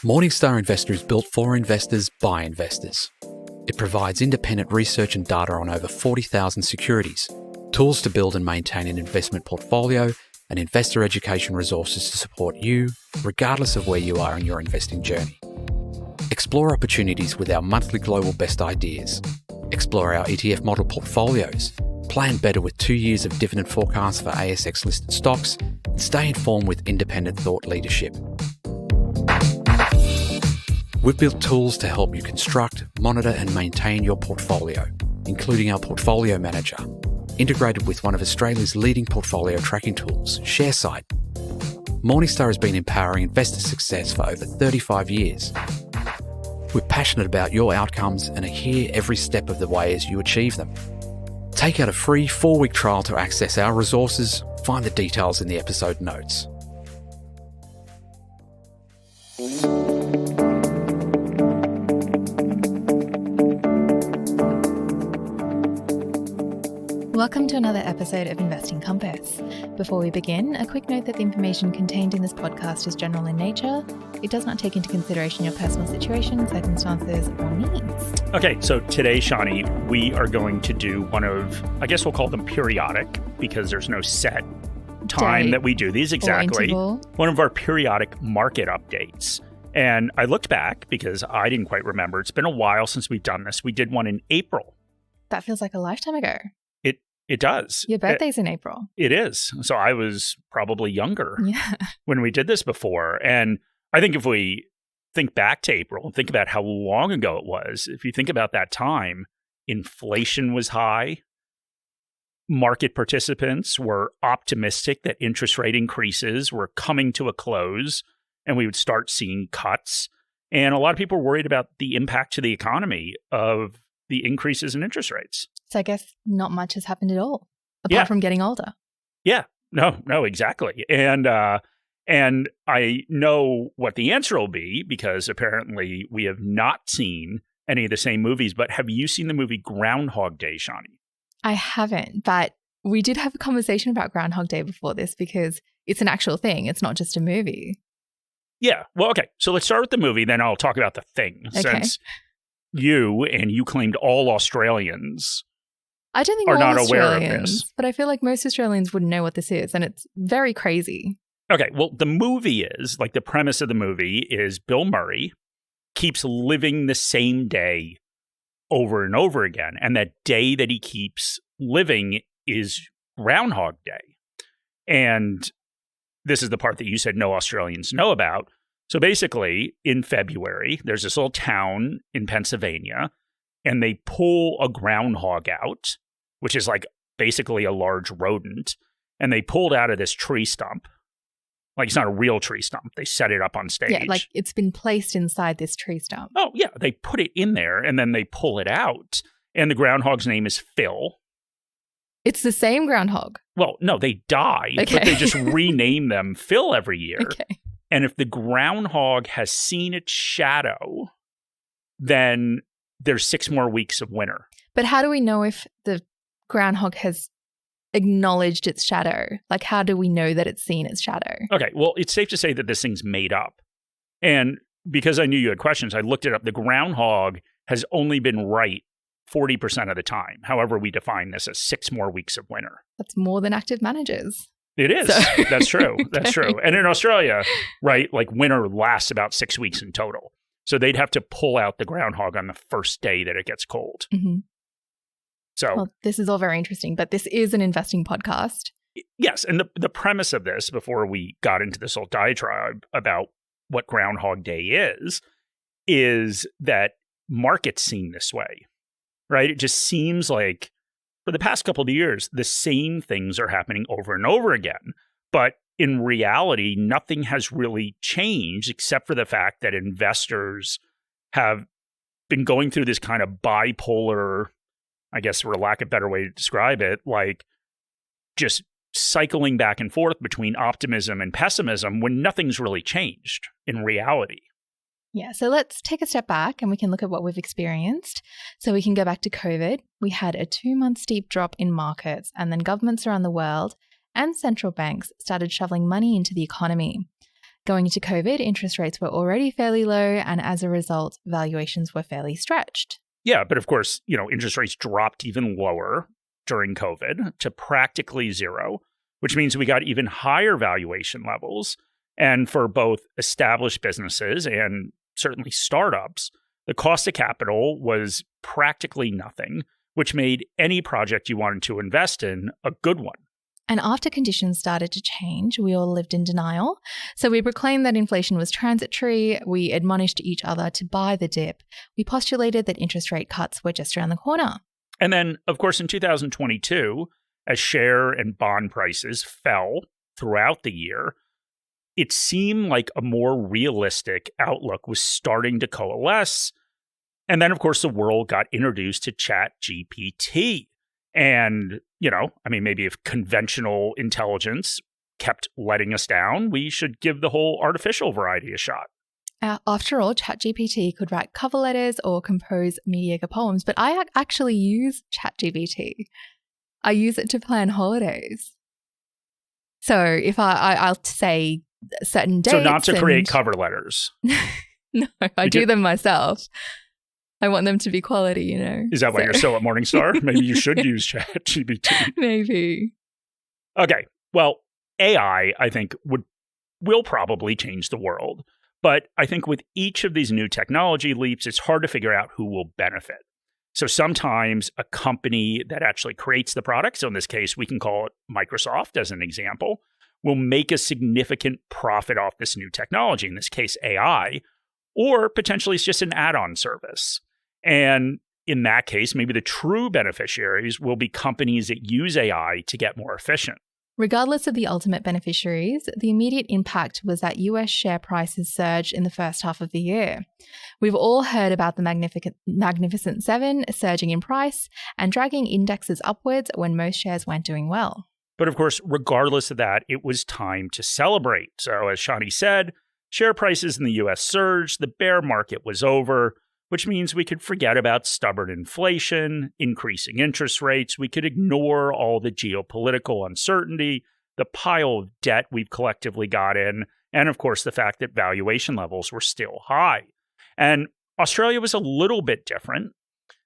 Morningstar Investor is built for investors by investors. It provides independent research and data on over 40,000 securities, tools to build and maintain an investment portfolio, and investor education resources to support you, regardless of where you are in your investing journey. Explore opportunities with our monthly global best ideas. Explore our ETF model portfolios. Plan better with 2 years of dividend forecasts for ASX listed stocks, and stay informed with independent thought leadership. We've built tools to help you construct, monitor and maintain your portfolio, including our Portfolio Manager, integrated with one of Australia's leading portfolio tracking tools, ShareSite. Morningstar has been empowering investor success for over 35 years. We're passionate about your outcomes and are here every step of the way as you achieve them. Take out a free 4-week trial to access our resources. Find the details in the episode notes. Welcome to another episode of Investing Compass. Before we begin, a quick note that the information contained in this podcast is general in nature. It does not take into consideration your personal situation, circumstances, or needs. Okay, so today, Shawnee, we are going to do one of, I guess we'll call them periodic, because there's no set time that we do these exactly. One of our periodic market updates. And I looked back because I didn't quite remember. It's been a while since we've done this. We did one in April. That feels like a lifetime ago. It does. Your birthday's in April. It is. So I was probably younger when we did this before. And I think if we think back to April and think about how long ago it was, if you think about that time, inflation was high. Market participants were optimistic that interest rate increases were coming to a close and we would start seeing cuts. And a lot of people were worried about the impact to the economy of the increases in interest rates. So I guess not much has happened at all, apart from getting older. Yeah, no, exactly. And I know what the answer will be because apparently we have not seen any of the same movies. But have you seen the movie Groundhog Day, Shawnee? I haven't, but we did have a conversation about Groundhog Day before this because it's an actual thing. It's not just a movie. Yeah. Well, okay. So let's start with the movie, then I'll talk about the thing. Okay. Since you claimed all Australians I don't think are all not Australians, aware of this. But I feel like most Australians wouldn't know what this is, and it's very crazy. Okay, well, the movie is, like the premise of the movie is Bill Murray keeps living the same day over and over again, and that day that he keeps living is Groundhog Day. And this is the part that you said no Australians know about. So basically, in February, there's this little town in Pennsylvania, and they pull a groundhog out, which is like basically a large rodent, and they pulled out of this tree stump. Like it's not a real tree stump. They set it up on stage. Yeah, like it's been placed inside this tree stump. Oh, yeah. They put it in there, and then they pull it out. And the groundhog's name is Phil. It's the same groundhog. Well, no, they die, but they just rename them Phil every year. Okay. And if the groundhog has seen its shadow, then there's 6 more weeks of winter. But how do we know if the groundhog has acknowledged its shadow? Like, how do we know that it's seen its shadow? Okay, well, it's safe to say that this thing's made up. And because I knew you had questions, I looked it up. The groundhog has only been right 40% of the time. However, we define this as 6 more weeks of winter. That's more than active managers. It is. So. That's true. That's true. And in Australia, right, like winter lasts about 6 weeks in total. So they'd have to pull out the groundhog on the first day that it gets cold. Mm-hmm. So well, this is all very interesting, but this is an investing podcast. Yes. And the premise of this, before we got into this whole diatribe about what Groundhog Day is that markets seem this way, right? It just seems like for the past couple of years, the same things are happening over and over again. But in reality, nothing has really changed except for the fact that investors have been going through this kind of bipolar, I guess for lack of a better way to describe it, like just cycling back and forth between optimism and pessimism when nothing's really changed in reality. Yeah, so let's take a step back and we can look at what we've experienced. So we can go back to COVID. We had a 2-month steep drop in markets, and then governments around the world and central banks started shoveling money into the economy. Going into COVID, interest rates were already fairly low, and as a result, valuations were fairly stretched. Yeah, but of course, interest rates dropped even lower during COVID to practically zero, which means we got even higher valuation levels. And for both established businesses and certainly startups, the cost of capital was practically nothing, which made any project you wanted to invest in a good one. And after conditions started to change, we all lived in denial. So we proclaimed that inflation was transitory. We admonished each other to buy the dip. We postulated that interest rate cuts were just around the corner. And then, of course, in 2022, as share and bond prices fell throughout the year, it seemed like a more realistic outlook was starting to coalesce. And then, of course, the world got introduced to ChatGPT. And, maybe if conventional intelligence kept letting us down, we should give the whole artificial variety a shot. After all, ChatGPT could write cover letters or compose mediocre poems, but I actually use ChatGPT. I use it to plan holidays. So if I'll say certain dates. So not to create cover letters. No, I do them myself. I want them to be quality, Is that why you're still at Morningstar? Maybe you should use ChatGPT. Maybe. Okay. Well, AI, I think, will probably change the world. But I think with each of these new technology leaps, it's hard to figure out who will benefit. So sometimes a company that actually creates the product, so in this case, we can call it Microsoft as an example, will make a significant profit off this new technology, in this case, AI, or potentially it's just an add-on service. And in that case, maybe the true beneficiaries will be companies that use AI to get more efficient. Regardless of the ultimate beneficiaries, the immediate impact was that US share prices surged in the first half of the year. We've all heard about the Magnificent Seven surging in price and dragging indexes upwards when most shares weren't doing well. But of course, regardless of that, it was time to celebrate. So as Shani said, share prices in the US surged, the bear market was over, which means we could forget about stubborn inflation, increasing interest rates. We could ignore all the geopolitical uncertainty, the pile of debt we've collectively got in, and of course, the fact that valuation levels were still high. And Australia was a little bit different.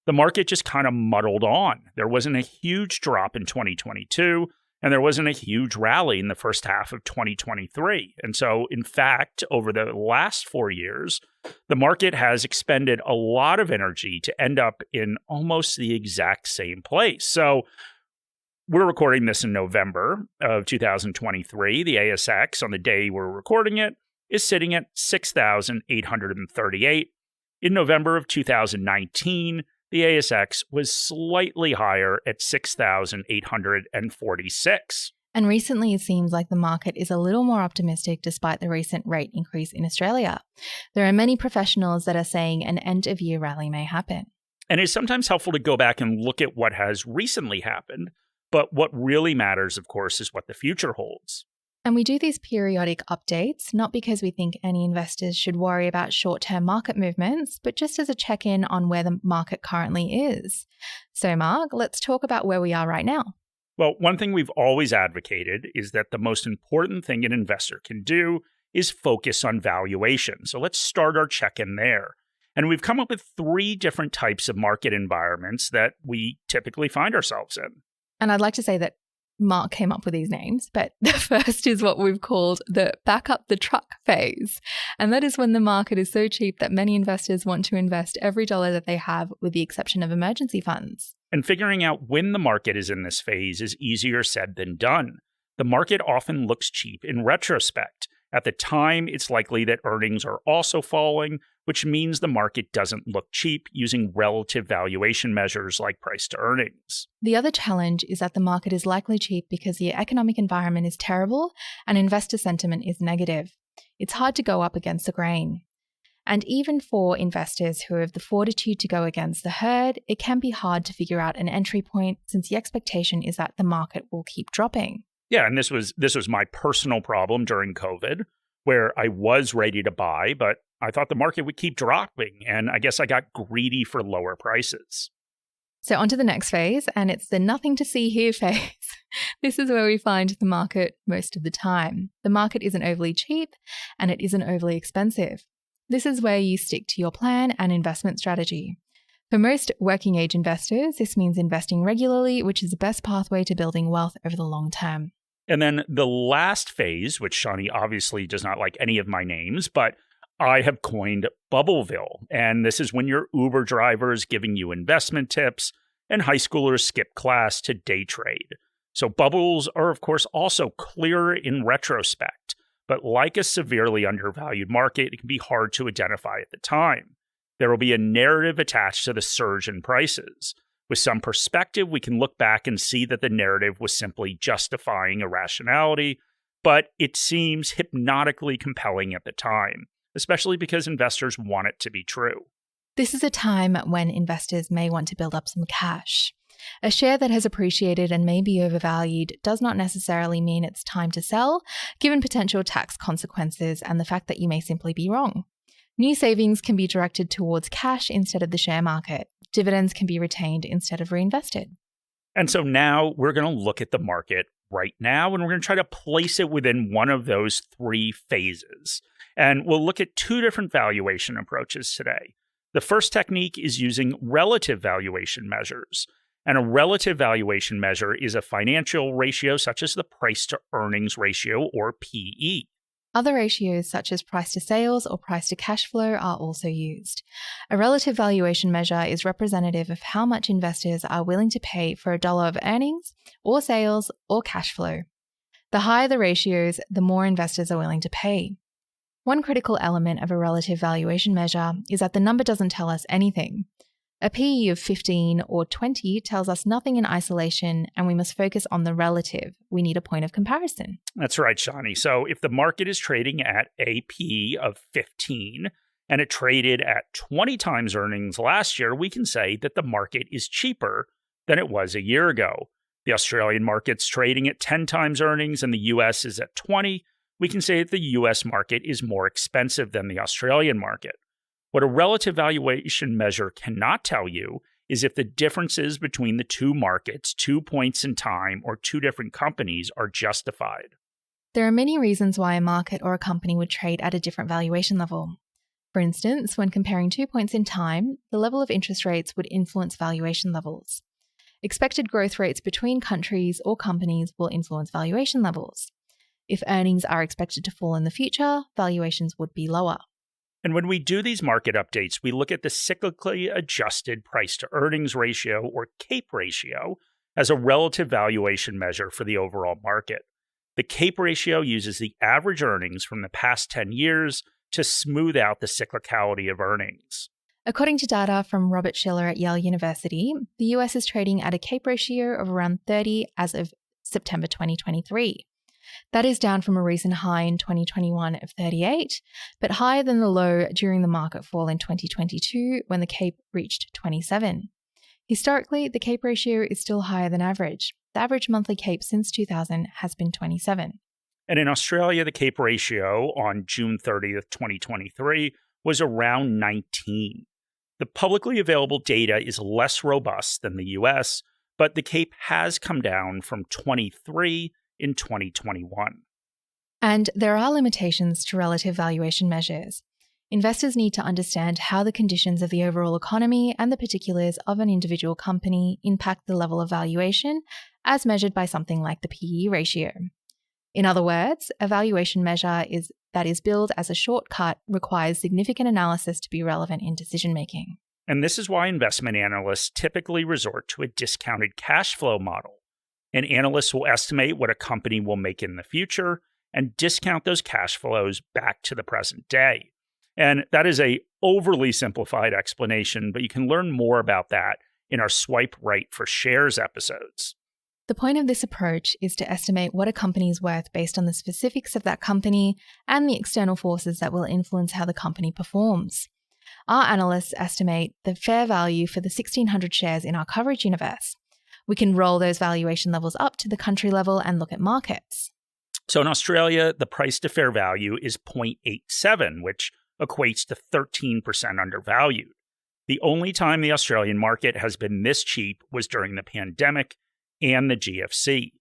The market just kind of muddled on. There wasn't a huge drop in 2022. And there wasn't a huge rally in the first half of 2023. And so, in fact, over the last 4 years, the market has expended a lot of energy to end up in almost the exact same place. So we're recording this in November of 2023. The ASX, on the day we're recording it, is sitting at 6,838. In November of 2019, the ASX was slightly higher at 6,846. And recently, it seems like the market is a little more optimistic despite the recent rate increase in Australia. There are many professionals that are saying an end-of-year rally may happen. And it's sometimes helpful to go back and look at what has recently happened. But what really matters, of course, is what the future holds. And we do these periodic updates, not because we think any investors should worry about short-term market movements, but just as a check-in on where the market currently is. So, Mark, let's talk about where we are right now. Well, one thing we've always advocated is that the most important thing an investor can do is focus on valuation. So let's start our check-in there. And we've come up with 3 different types of market environments that we typically find ourselves in. And I'd like to say that Mark came up with these names, but the first is what we've called the back up the truck phase. And that is when the market is so cheap that many investors want to invest every dollar that they have, with the exception of emergency funds. And figuring out when the market is in this phase is easier said than done. The market often looks cheap in retrospect. At the time, it's likely that earnings are also falling, which means the market doesn't look cheap using relative valuation measures like price to earnings. The other challenge is that the market is likely cheap because the economic environment is terrible and investor sentiment is negative. It's hard to go up against the grain. And even for investors who have the fortitude to go against the herd, it can be hard to figure out an entry point since the expectation is that the market will keep dropping. Yeah, and this was my personal problem during COVID, where I was ready to buy, but I thought the market would keep dropping, and I guess I got greedy for lower prices. So on to the next phase, and it's the nothing to see here phase. This is where we find the market most of the time. The market isn't overly cheap and it isn't overly expensive. This is where you stick to your plan and investment strategy. For most working age investors, this means investing regularly, which is the best pathway to building wealth over the long term. And then the last phase, which Shani obviously does not like any of my names, but I have coined Bubbleville. And this is when your Uber driver is giving you investment tips and high schoolers skip class to day trade. So bubbles are, of course, also clearer in retrospect. But like a severely undervalued market, it can be hard to identify at the time. There will be a narrative attached to the surge in prices. With some perspective, we can look back and see that the narrative was simply justifying irrationality, but it seems hypnotically compelling at the time, especially because investors want it to be true. This is a time when investors may want to build up some cash. A share that has appreciated and may be overvalued does not necessarily mean it's time to sell, given potential tax consequences and the fact that you may simply be wrong. New savings can be directed towards cash instead of the share market. Dividends can be retained instead of reinvested. And so now we're going to look at the market right now, and we're going to try to place it within one of those three phases. And we'll look at two different valuation approaches today. The first technique is using relative valuation measures. And a relative valuation measure is a financial ratio such as the price to earnings ratio, or PE. Other ratios such as price to sales or price to cash flow are also used. A relative valuation measure is representative of how much investors are willing to pay for $1 of earnings or sales or cash flow. The higher the ratios, the more investors are willing to pay. One critical element of a relative valuation measure is that the number doesn't tell us anything. A PE of 15 or 20 tells us nothing in isolation, and we must focus on the relative. We need a point of comparison. That's right, Shani. So if the market is trading at a PE of 15 and it traded at 20 times earnings last year, we can say that the market is cheaper than it was a year ago. The Australian market's trading at 10 times earnings and the US is at 20. We can say that the US market is more expensive than the Australian market. What a relative valuation measure cannot tell you is if the differences between the two markets, 2 points in time, or two different companies are justified. There are many reasons why a market or a company would trade at a different valuation level. For instance, when comparing 2 points in time, the level of interest rates would influence valuation levels. Expected growth rates between countries or companies will influence valuation levels. If earnings are expected to fall in the future, valuations would be lower. And when we do these market updates, we look at the cyclically adjusted price to earnings ratio, or CAPE ratio, as a relative valuation measure for the overall market. The CAPE ratio uses the average earnings from the past 10 years to smooth out the cyclicality of earnings. According to data from Robert Shiller at Yale University, the US is trading at a CAPE ratio of around 30 as of September 2023. That is down from a recent high in 2021 of 38, but higher than the low during the market fall in 2022 when the CAPE reached 27. Historically, the CAPE ratio is still higher than average. The average monthly CAPE since 2000 has been 27. And in Australia, the CAPE ratio on June 30th, 2023 was around 19. The publicly available data is less robust than the US, but the CAPE has come down from 23 in 2021. And there are limitations to relative valuation measures. Investors need to understand how the conditions of the overall economy and the particulars of an individual company impact the level of valuation, as measured by something like the PE ratio. In other words, a valuation measure that is billed as a shortcut requires significant analysis to be relevant in decision-making. And this is why investment analysts typically resort to a discounted cash flow model. An analyst will estimate what a company will make in the future and discount those cash flows back to the present day. And that is a overly simplified explanation, but you can learn more about that in our Swipe Right for Shares episodes. The point of this approach is to estimate what a company is worth based on the specifics of that company and the external forces that will influence how the company performs. Our analysts estimate the fair value for the 1,600 shares in our coverage universe. We can roll those valuation levels up to the country level and look at markets. So in Australia, the price to fair value is 0.87, which equates to 13% undervalued. The only time the Australian market has been this cheap was during the pandemic and the GFC.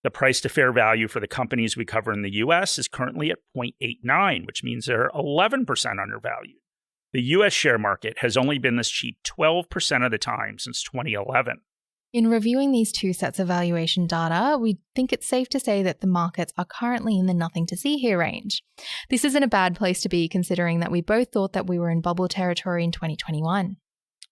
The price to fair value for the companies we cover in the US is currently at 0.89, which means they're 11% undervalued. The US share market has only been this cheap 12% of the time since 2011. In reviewing these two sets of valuation data, we think it's safe to say that the markets are currently in the nothing to see here range. This isn't a bad place to be, considering that we both thought that we were in bubble territory in 2021.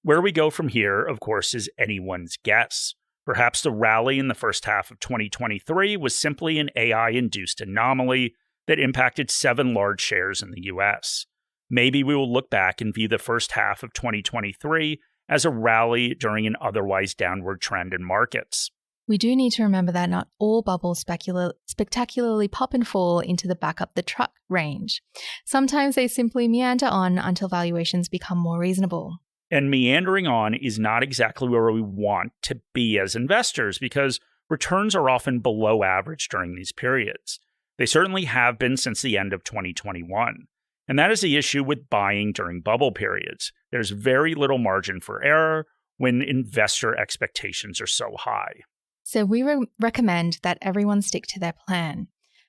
Where we go from here, of course, is anyone's guess. Perhaps the rally in the first half of 2023 was simply an AI-induced anomaly that impacted 7 large shares in the US. Maybe we will look back and view the first half of 2023 as a rally during an otherwise downward trend in markets. We do need to remember that not all bubbles spectacularly pop and fall into the back up the truck range. Sometimes they simply meander on until valuations become more reasonable. And meandering on is not exactly where we want to be as investors because returns are often below average during these periods. They certainly have been since the end of 2021. And that is the issue with buying during bubble periods. There's very little margin for error when investor expectations are so high. So we recommend that everyone stick to their plan.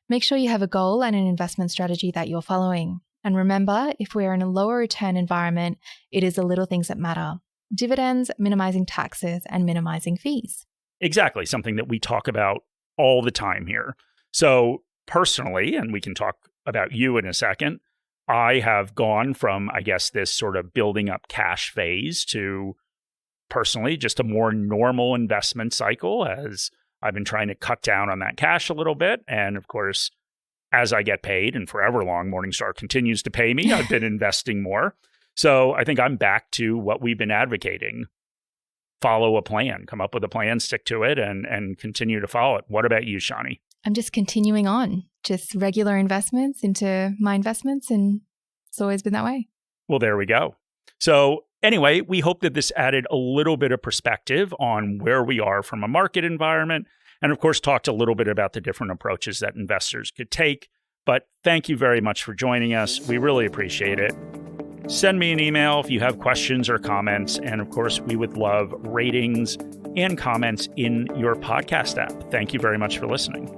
Make sure you have a goal and an investment strategy that you're following. And remember, if we are in a lower return environment, it is the little things that matter. Dividends, minimizing taxes, and minimizing fees. Exactly, something that we talk about all the time here. So personally, and we can talk about you in a second, I have gone from, I guess, this sort of building up cash phase to personally just a more normal investment cycle as I've been trying to cut down on that cash a little bit. And of course, as I get paid, and forever long, Morningstar continues to pay me, I've been investing more. So I think I'm back to what we've been advocating. Follow a plan, come up with a plan, stick to it, and continue to follow it. What about you, Shani? I'm just continuing on, just regular investments into my investments, and it's always been that way. Well, there we go. So anyway, we hope that this added a little bit of perspective on where we are from a market environment. And of course, talked a little bit about the different approaches that investors could take. But thank you very much for joining us. We really appreciate it. Send me an email if you have questions or comments. And of course, we would love ratings and comments in your podcast app. Thank you very much for listening.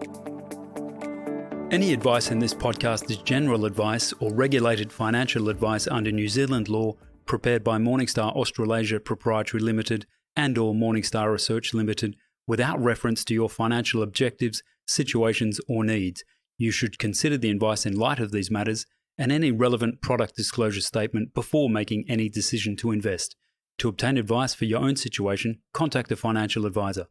Any advice in this podcast is general advice or regulated financial advice under New Zealand law, prepared by Morningstar Australasia Proprietary Limited and or Morningstar Research Limited, without reference to your financial objectives, situations, or needs. You should consider the advice in light of these matters and any relevant product disclosure statement before making any decision to invest. To obtain advice for your own situation, contact a financial advisor.